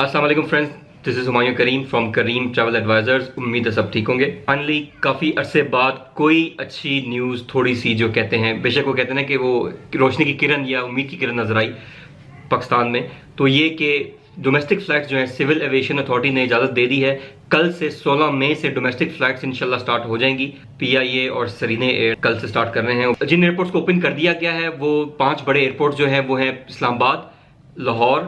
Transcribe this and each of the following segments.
السلام علیکم friends, this is Humayun Karim from Karim travel advisors. امید ہے سب ٹھیک ہوں گے۔ فائنلی کافی عرصے بعد کوئی اچھی نیوز تھوڑی سی جو کہتے ہیں، بے شک وہ کہتے ہیں نا کہ وہ روشنی کی کرن یا امید کی کرن نظر آئی پاکستان میں، تو یہ کہ ڈومیسٹک فلائٹس جو ہیں سول ایویشن اتھارٹی نے اجازت دے دی ہے، کل سے 16 مئی سے ڈومیسٹک فلائٹس انشاءاللہ سٹارٹ ہو جائیں گی۔ پی آئی اے اور سرینے ایئر کل سے سٹارٹ کر رہے ہیں۔ جن ایئرپورٹس کو اوپن کر دیا گیا ہے وہ 5 بڑے ایئرپورٹ جو ہیں وہ ہیں اسلام آباد، لاہور،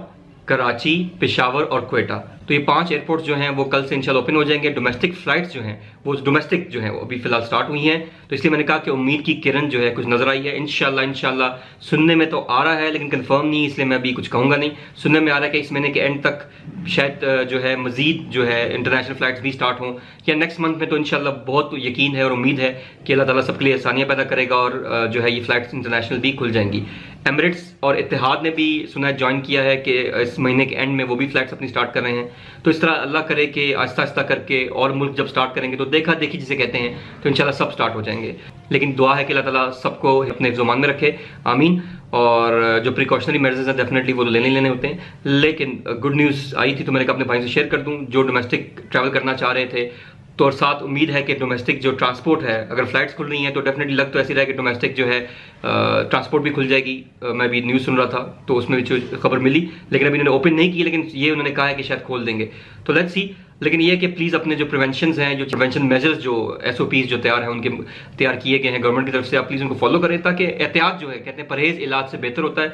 کراچی، پشاور اور کوئٹہ۔ تو یہ 5 ایئرپورٹس جو ہیں وہ کل سے انشاءاللہ اوپن ہو جائیں گے۔ ڈومیسٹک فلائٹس جو ہیں وہ ڈومیسٹک جو ہیں وہ ابھی فی الحال سٹارٹ ہوئی ہیں، تو اس لیے میں نے کہا کہ امید کی کرن جو ہے کچھ نظر آئی ہے۔ انشاءاللہ سننے میں تو آ رہا ہے لیکن کنفرم نہیں، اس لیے میں ابھی کچھ کہوں گا نہیں۔ سننے میں آ رہا ہے کہ اس مہینے کے اینڈ تک شاید جو ہے مزید جو ہے انٹرنیشنل فلائٹس بھی سٹارٹ ہوں، یا نیکسٹ منتھ میں۔ تو انشاءاللہ بہت یقین ہے اور امید ہے کہ اللہ تعالیٰ سب کے لیے آسانیاں پیدا کرے گا اور جو ہے یہ فلائٹس انٹرنیشنل بھی کھل جائیں گی۔ ایمریٹس اور اتحاد نے بھی سنا ہے جوائن کیا ہے کہ اس مہینے کے اینڈ میں وہ بھی فلائٹس اپنی سٹارٹ کر رہے ہیں۔ تو اس طرح اللہ کرے کہ آہستہ آہستہ کر کے اور ملک جب سٹارٹ کریں گے تو دیکھا دیکھی جسے کہتے ہیں، تو انشاءاللہ سب سٹارٹ ہو جائیں گے۔ لیکن دعا ہے کہ اللہ تعالیٰ سب کو اپنے زمان میں رکھے، آمین۔ اور جو پریکاشنری میجرز ہیں ڈیفینیٹلی وہ لینے ہوتے ہیں، لیکن گڈ نیوز آئی تھی تو میں نے کہا اپنے بھائی سے شیئر کر دوں جو ڈومیسٹک ٹریول کرنا چاہ رہے تھے۔ تو اور ساتھ امید ہے کہ ڈومیسٹک جو ٹرانسپورٹ ہے، اگر فلائٹس کھل رہی ہیں تو ڈیفینیٹلی لگ تو ایسی رہا ہے کہ ڈومیسٹک جو ہے ٹرانسپورٹ بھی کھل جائے گی۔ میں بھی نیوز سن رہا تھا تو اس میں جو خبر ملی، لیکن ابھی انہوں نے اوپن نہیں کی، لیکن یہ انہوں نے کہا ہے کہ شاید کھول دیں گے، تو لیٹس سی۔ لیکن یہ کہ پلیز اپنے جو پریونشنز ہیں، جو پریونشن میجرز، جو ایس او پیز جو تیار ہیں، ان کے تیار کیے گئے ہیں گورنمنٹ کی طرف سے، آپ پلیز ان کو فالو کریں، تاکہ احتیاط جو ہے، کہتے ہیں پرہیز علاج سے بہتر ہوتا ہے۔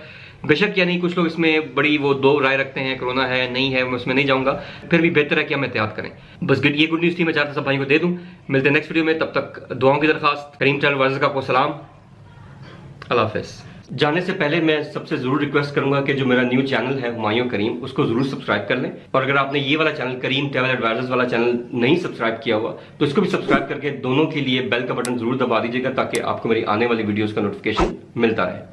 بے شک یا نہیں، کچھ لوگ اس میں بڑی وہ دو رائے رکھتے ہیں، کرونا ہے نہیں ہے، میں اس میں نہیں جاؤں گا، پھر بھی بہتر ہے کہ ہم احتیاط کریں۔ بس یہ گڈ نیوز تھی، میں چاہتا سب بھائیوں کو دے دوں۔ ملتے ہیں نیکسٹ ویڈیو میں، تب تک دعاؤں کی درخواست۔ کریم ٹریول ایڈوائزر کا آپ کو سلام، اللہ حافظ۔ جانے سے پہلے میں سب سے ضرور ریکویسٹ کروں گا کہ جو میرا نیو چینل ہے ہمایوں کریم، اس کو ضرور سبسکرائب کر لیں، اور اگر آپ نے یہ والا چینل کریم ٹریول ایڈوائزرز والا چینل نہیں سبسکرائب کیا ہوا تو اس کو بھی سبسکرائب کر کے دونوں کے لیے بیل کا بٹن ضرور دبا دیجیے گا، تاکہ آپ کو میری آنے والی ویڈیوز کا نوٹیفیکیشن ملتا رہے۔